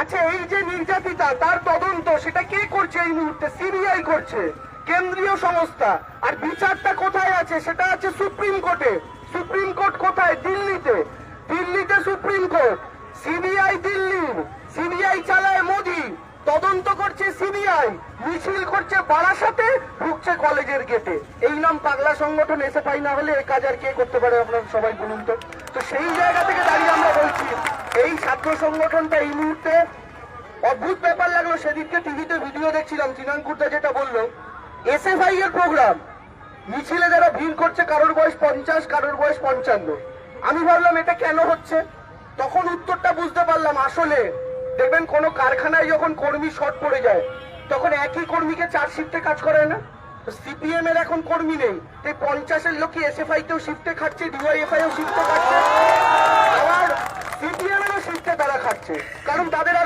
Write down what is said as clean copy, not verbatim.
আচ্ছা, এই যে নির্যাতিতা তার তদন্ত সেটা কে করছে এই মুহূর্তে? সিবিআই করছে, কেন্দ্রীয় সংস্থা। আর বিচারটা কোথায় আছে? সেটা আছে সুপ্রিম কোর্টে। সুপ্রিম কোর্ট কোথায়? দিল্লিতে। দিল্লিতে সুপ্রিম কোর্ট। সিবিআই দিল্লির, সিবিআই চালায় মোদি, তদন্ত করছে সিবিআই, মিছিল করছে বারাসাতে, ঢুকছে কলেজের গেটে। এই নাম পাগলা সংগঠন এসএফআই না হলে এই কাজ আর কে করতে পারে আপনারা সবাই বলুন তো? তো সেই জায়গা থেকে দাঁড়িয়ে আমরা বলছি এই ছাত্র সংগঠনটা এই মুহূর্তে অদ্ভুত ব্যাপার লাগলো। সেদিনকে টিভিতে ভিডিও দেখছিলাম, চিনাঙ্কুরদা যেটা বললো এসএফআই এর প্রোগ্রাম, মিছিলে যারা ভিড় করছে কারোর বয়স 50, কারোর বয়স 55। আমি ভাবলাম এটা কেন হচ্ছে, তখন উত্তরটা বুঝতে পারলাম। আসলে দেখবেন কোন কারখানায় যখন কর্মী শর্ট পড়ে যায় তখন একই কর্মীকে 4 শিফটে কাজ করায় না। সিপিএম এর এখন কর্মী নেই, তাই 50-এর লোক এসএফআই তেও শিফটে খাচ্ছে, ডিওয়াইএফআই ও শিফটে খাচ্ছে, আবার সিপিএম এরও শিফটে তারা খাচ্ছে, কারণ তাদের